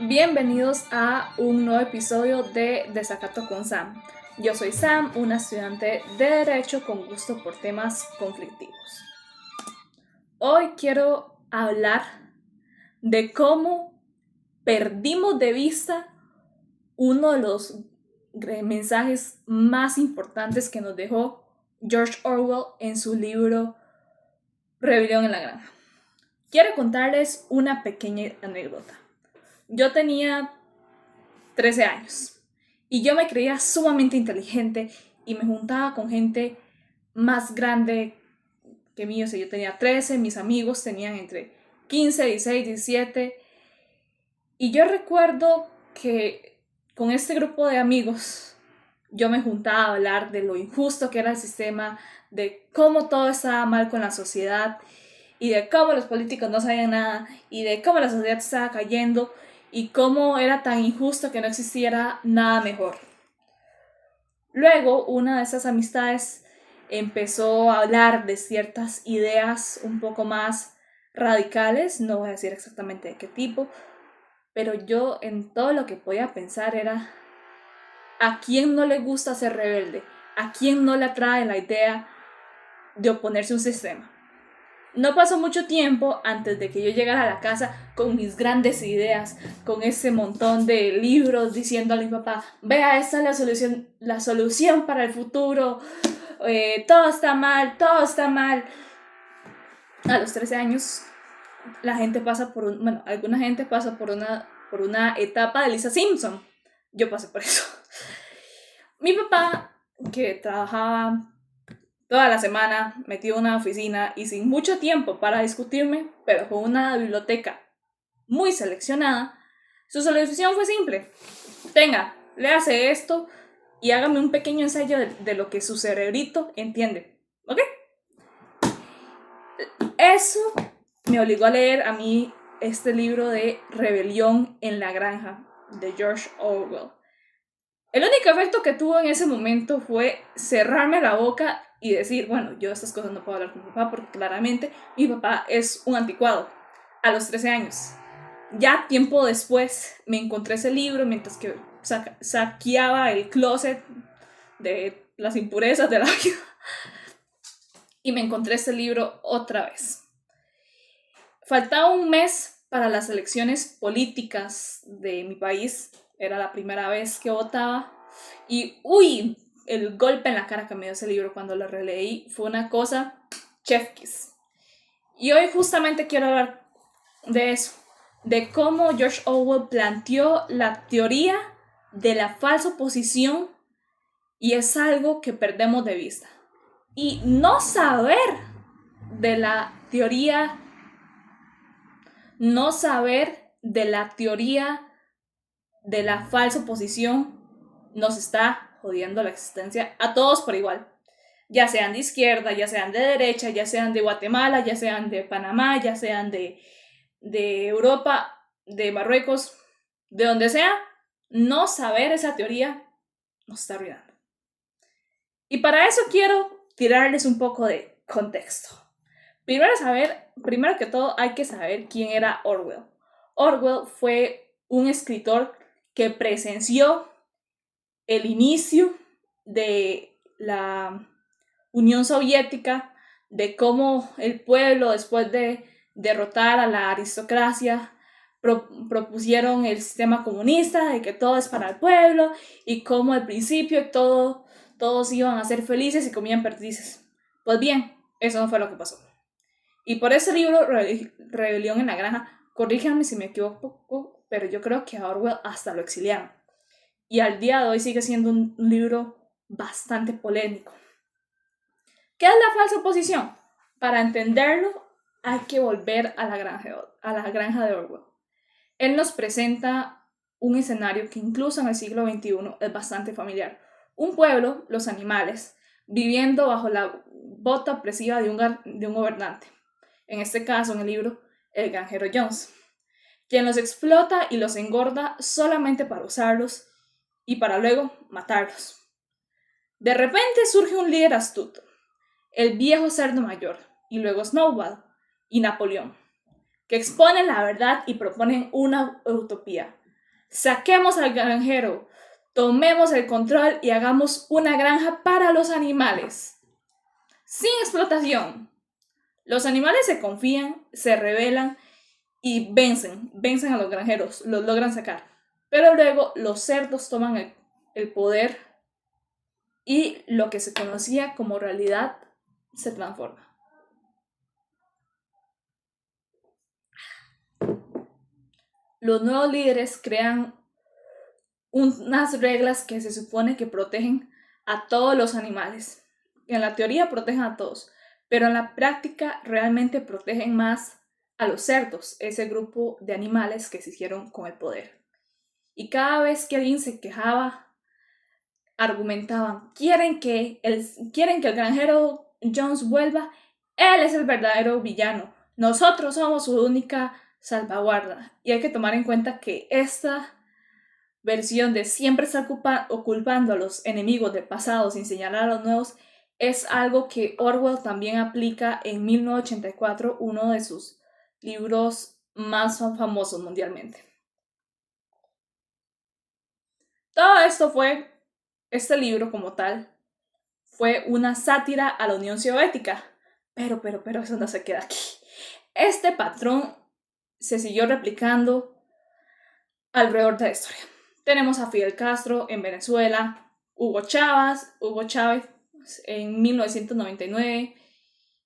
Bienvenidos a un nuevo episodio de Desacato con Sam. Yo soy Sam, una estudiante de Derecho con gusto por temas conflictivos. Hoy quiero hablar de cómo perdimos de vista uno de los mensajes más importantes que nos dejó George Orwell en su libro Rebelión en la Granja. Quiero contarles una pequeña anécdota. Yo tenía 13 años y yo me creía sumamente inteligente y me juntaba con gente más grande que mí. O sea, yo tenía 13, mis amigos tenían entre 15, 16, 17 y yo recuerdo que con este grupo de amigos yo me juntaba a hablar de lo injusto que era el sistema, de cómo todo estaba mal con la sociedad y de cómo los políticos no sabían nada y de cómo la sociedad estaba cayendo y cómo era tan injusto que no existiera nada mejor. Luego, una de esas amistades empezó a hablar de ciertas ideas un poco más radicales, no voy a decir exactamente de qué tipo, pero yo en todo lo que podía pensar era ¿a quién no le gusta ser rebelde? ¿A quién no le atrae la idea de oponerse a un sistema? No pasó mucho tiempo antes de que yo llegara a la casa con mis grandes ideas, con ese montón de libros diciendo a mi papá, vea, esta es la solución para el futuro, todo está mal, todo está mal. A los 13 años, la gente pasa alguna gente pasa por una etapa de Lisa Simpson. Yo pasé por eso. Mi papá, que trabajaba toda la semana metido en una oficina y sin mucho tiempo para discutirme, pero con una biblioteca muy seleccionada, su solución fue simple. Tenga, léase esto y hágame un pequeño ensayo de lo que su cerebrito entiende. ¿Ok? Eso me obligó a leer a mí este libro de Rebelión en la Granja de George Orwell. El único efecto que tuvo en ese momento fue cerrarme la boca y decir, bueno, yo estas cosas no puedo hablar con mi papá porque claramente mi papá es un anticuado a los 13 años. Ya tiempo después me encontré ese libro mientras que saqueaba el closet de las impurezas de la vida y me encontré ese libro otra vez. Faltaba un mes para las elecciones políticas de mi país. Era la primera vez que votaba. Y, el golpe en la cara que me dio ese libro cuando lo releí fue una cosa chef kiss. Y hoy justamente quiero hablar de eso. De cómo George Orwell planteó la teoría de la falsa oposición y es algo que perdemos de vista. Y no saber de la teoría de la falsa oposición nos está jodiendo la existencia a todos por igual. Ya sean de izquierda, ya sean de derecha, ya sean de Guatemala, ya sean de Panamá, ya sean de Europa, de Marruecos, de donde sea, no saber esa teoría nos está arruinando. Y para eso quiero tirarles un poco de contexto. Primero que todo hay que saber quién era Orwell. Orwell fue un escritor que presenció el inicio de la Unión Soviética, de cómo el pueblo, después de derrotar a la aristocracia, propusieron el sistema comunista, de que todo es para el pueblo, y cómo al principio todos iban a ser felices y comían perdices. Pues bien, eso no fue lo que pasó. Y por ese libro, Rebelión en la Granja, corríjanme si me equivoco, pero yo creo que a Orwell hasta lo exiliaron. Y al día de hoy sigue siendo un libro bastante polémico. ¿Qué es la falsa oposición? Para entenderlo, hay que volver a la granja de Orwell. Él nos presenta un escenario que incluso en el siglo XXI es bastante familiar. Un pueblo, los animales, viviendo bajo la bota opresiva de un gobernante. En este caso, en el libro, el granjero Jones, quien los explota y los engorda solamente para usarlos y para luego matarlos. De repente surge un líder astuto, el viejo cerdo mayor, y luego Snowball y Napoleón, que exponen la verdad y proponen una utopía. Saquemos al granjero, tomemos el control y hagamos una granja para los animales. Sin explotación. Los animales se confían, se rebelan y vencen a los granjeros, los logran sacar. Pero luego los cerdos toman el poder y lo que se conocía como realidad se transforma. Los nuevos líderes crean unas reglas que se supone que protegen a todos los animales. En la teoría protegen a todos, pero en la práctica realmente protegen más a los cerdos, ese grupo de animales que se hicieron con el poder. Y cada vez que alguien se quejaba, argumentaban, quieren que el granjero Jones vuelva, él es el verdadero villano, nosotros somos su única salvaguarda. Y hay que tomar en cuenta que esta versión de siempre estar culpando a los enemigos del pasado sin señalar a los nuevos es algo que Orwell también aplica en 1984, uno de sus libros más famosos mundialmente. Todo esto este libro como tal, fue una sátira a la Unión Soviética. Pero eso no se queda aquí. Este patrón se siguió replicando alrededor de la historia. Tenemos a Fidel Castro en Venezuela, Hugo Chávez en 1999,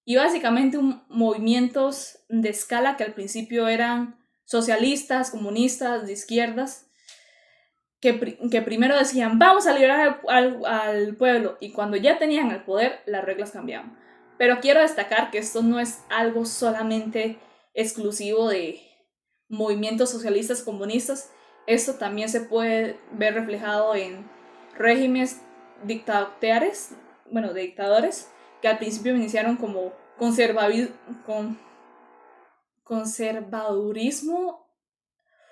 y básicamente movimientos de escala que al principio eran socialistas, comunistas, de izquierdas, que primero decían, vamos a liberar al pueblo, y cuando ya tenían el poder, las reglas cambiaban. Pero quiero destacar que esto no es algo solamente exclusivo de movimientos socialistas, comunistas. Esto también se puede ver reflejado en regímenes dictadores, que al principio iniciaron como conservadurismo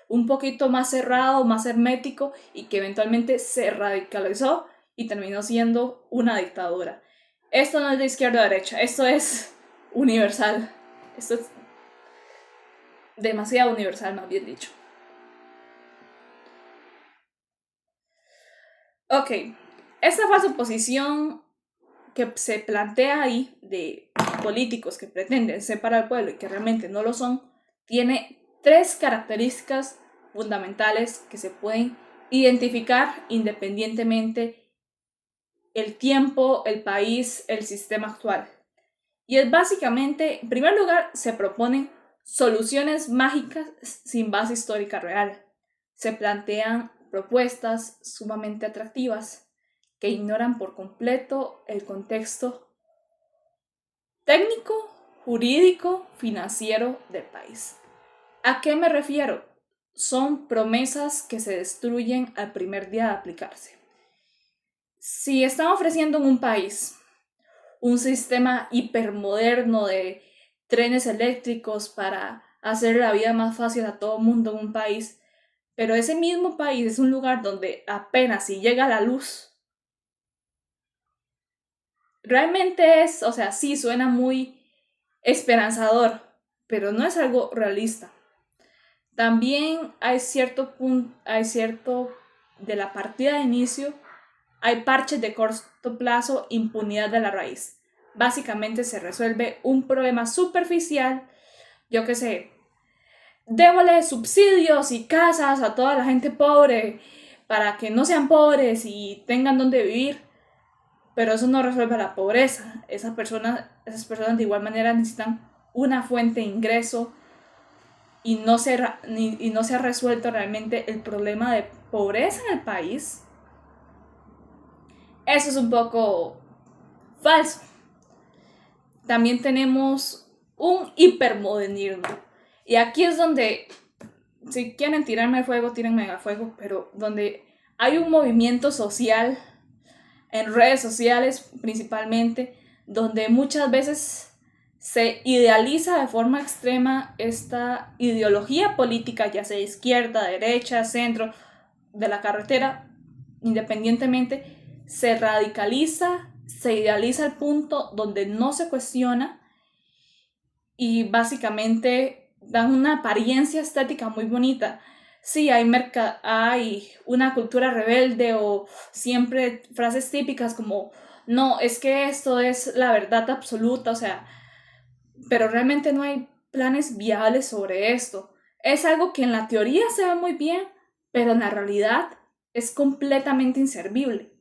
un poquito más cerrado, más hermético, y que eventualmente se radicalizó y terminó siendo una dictadura. Esto no es de izquierda a derecha, esto es universal. Esto es demasiado universal, más bien dicho. Ok, esta falsa posición que se plantea ahí de políticos que pretenden separar al pueblo y que realmente no lo son, tiene 3 características fundamentales que se pueden identificar independientemente el tiempo, el país, el sistema actual. Y es básicamente, en primer lugar, se proponen soluciones mágicas sin base histórica real. Se plantean propuestas sumamente atractivas que ignoran por completo el contexto técnico, jurídico, financiero del país. ¿A qué me refiero? Son promesas que se destruyen al primer día de aplicarse. Si están ofreciendo en un país un sistema hipermoderno de trenes eléctricos para hacer la vida más fácil a todo el mundo en un país, pero ese mismo país es un lugar donde apenas si llega la luz, realmente sí suena muy esperanzador, pero no es algo realista. También hay cierto de la partida de inicio, hay parches de corto plazo, impunidad de la raíz. Básicamente se resuelve un problema superficial, yo qué sé, démosle subsidios y casas a toda la gente pobre para que no sean pobres y tengan donde vivir, pero eso no resuelve la pobreza. Esas personas de igual manera necesitan una fuente de ingreso y no se ha resuelto realmente el problema de pobreza en el país. Eso es un poco falso. También tenemos un hipermodernismo. Y aquí es donde, si quieren tirarme al fuego, tírenme al fuego, pero donde hay un movimiento social, en redes sociales principalmente, donde muchas veces se idealiza de forma extrema esta ideología política, ya sea izquierda, derecha, centro, de la carretera, independientemente, se radicaliza, se idealiza al punto donde no se cuestiona y básicamente dan una apariencia estética muy bonita. sí, hay una cultura rebelde o siempre frases típicas como, no, es que esto es la verdad absoluta, o sea, pero realmente no hay planes viables sobre esto. Es algo que en la teoría se ve muy bien, pero en la realidad es completamente inservible.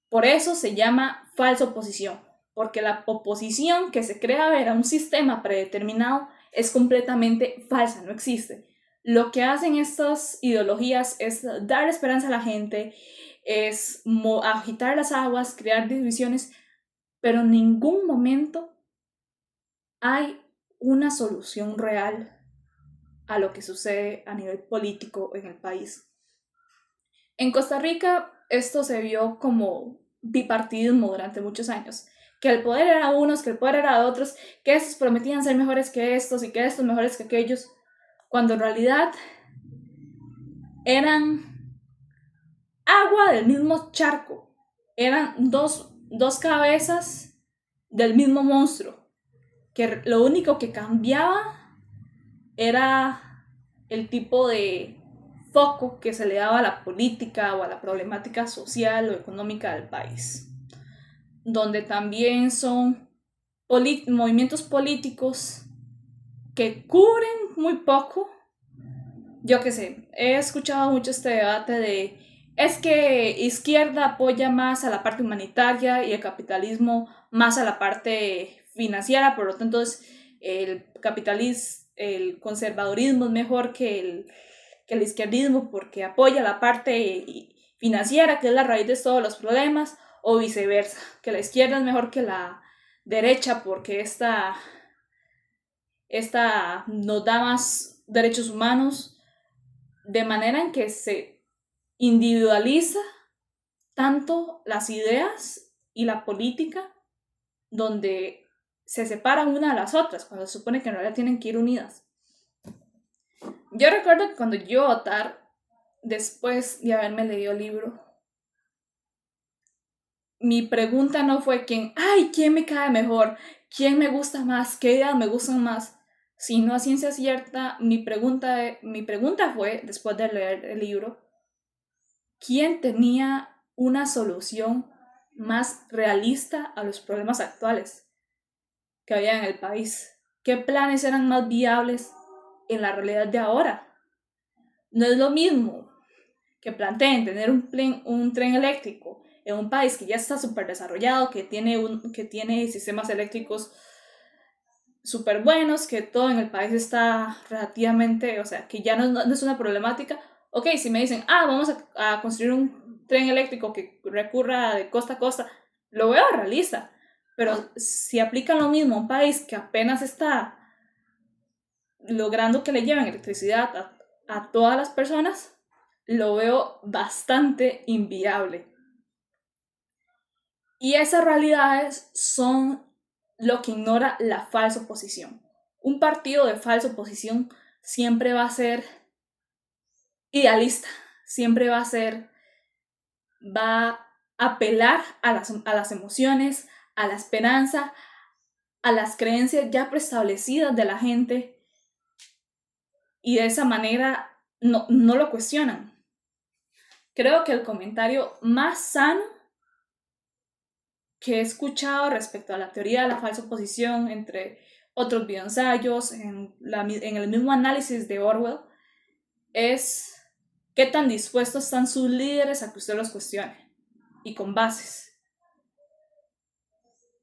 Por eso se llama falsa oposición, porque la oposición que se crea ver a un sistema predeterminado es completamente falsa, no existe. Lo que hacen estas ideologías es dar esperanza a la gente, es agitar las aguas, crear divisiones, pero en ningún momento hay una solución real a lo que sucede a nivel político en el país. En Costa Rica esto se vio como bipartidismo durante muchos años, que el poder era unos, que el poder era de otros, que estos prometían ser mejores que estos y que estos mejores que aquellos, cuando en realidad eran agua del mismo charco, eran dos cabezas del mismo monstruo, que lo único que cambiaba era el tipo de foco que se le daba a la política o a la problemática social o económica del país, donde también son movimientos políticos que cubren muy poco. Yo qué sé, he escuchado mucho este debate de es que izquierda apoya más a la parte humanitaria y el capitalismo más a la parte financiera, por lo tanto el conservadurismo es mejor que el izquierdismo porque apoya la parte financiera, que es la raíz de todos los problemas, o viceversa, que la izquierda es mejor que la derecha porque esta nos da más derechos humanos, de manera en que se individualiza tanto las ideas y la política, donde se separan una de las otras, cuando se supone que en realidad tienen que ir unidas. Yo recuerdo que cuando yo iba a votar, después de haberme leído el libro, mi pregunta no fue quién me cae mejor, quién me gusta más, qué ideas me gustan más, sino a ciencia cierta, mi pregunta fue, después de leer el libro, ¿quién tenía una solución más realista a los problemas actuales que había en el país? ¿Qué planes eran más viables en la realidad de ahora? No es lo mismo que planteen tener un tren eléctrico en un país que ya está súper desarrollado, que tiene sistemas eléctricos súper buenos, que todo en el país está relativamente, o sea, que ya no es una problemática. Ok, si me dicen, vamos a construir un tren eléctrico que recurra de costa a costa, lo veo realista, pero si aplican lo mismo a un país que apenas está logrando que le lleven electricidad a todas las personas, lo veo bastante inviable. Y esas realidades son lo que ignora la falsa oposición. Un partido de falsa oposición siempre va a ser idealista, siempre va a apelar a las emociones, a la esperanza, a las creencias ya preestablecidas de la gente, y de esa manera no lo cuestionan. Creo que el comentario más sano que he escuchado respecto a la teoría de la falsa oposición, entre otros videoensayos, en el mismo análisis de Orwell, es qué tan dispuestos están sus líderes a que usted los cuestione, y con bases.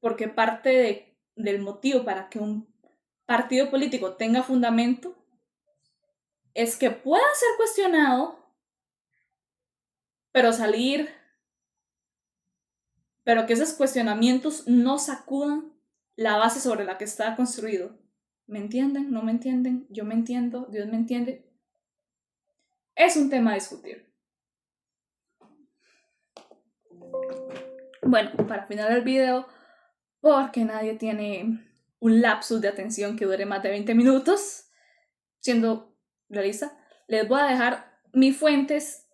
Porque parte del motivo para que un partido político tenga fundamento es que pueda ser cuestionado, pero que esos cuestionamientos no sacudan la base sobre la que está construido. ¿Me entienden? ¿No me entienden? ¿Yo me entiendo? ¿Dios me entiende? Es un tema a discutir. Bueno, para finalizar el video, porque nadie tiene un lapsus de atención que dure más de 20 minutos, siendo realista, les voy a dejar mis fuentes,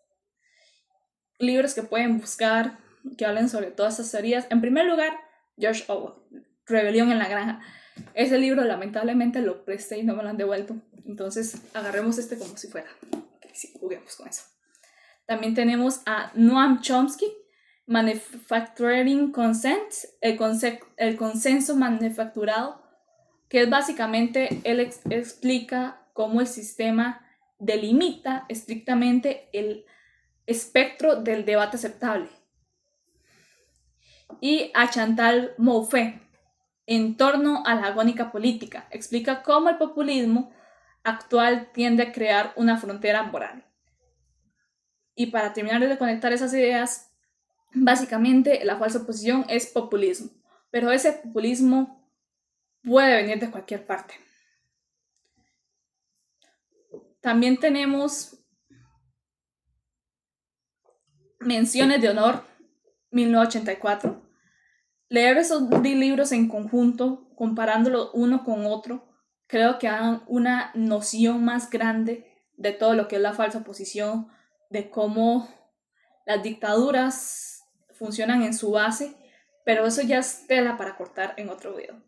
libros que pueden buscar, que hablen sobre todas estas teorías. En primer lugar, George Orwell, Rebelión en la Granja. Ese libro lamentablemente lo presté y no me lo han devuelto, entonces agarremos este como si fuera. sí, juguemos con eso. También tenemos a Noam Chomsky, Manufacturing Consent, el consenso manufacturado, que es básicamente, él explica cómo el sistema delimita estrictamente el espectro del debate aceptable. Y a Chantal Mouffe, en torno a la agónica política, explica cómo el populismo actual tiende a crear una frontera moral. Y para terminar de conectar esas ideas, básicamente la falsa oposición es populismo, pero ese populismo puede venir de cualquier parte. También tenemos menciones de honor, 1984. Leer esos libros en conjunto, comparándolo uno con otro, creo que dan una noción más grande de todo lo que es la falsa oposición, de cómo las dictaduras funcionan en su base, pero eso ya es tela para cortar en otro video.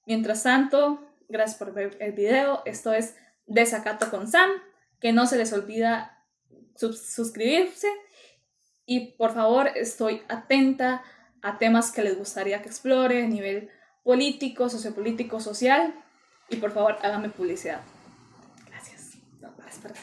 Mientras tanto, gracias por ver el video. Esto es Desacato con Sam. Que no se les olvida suscribirse. Y por favor, estoy atenta a temas que les gustaría que explore a nivel político, sociopolítico, social. Y por favor, háganme publicidad. Gracias. No, gracias.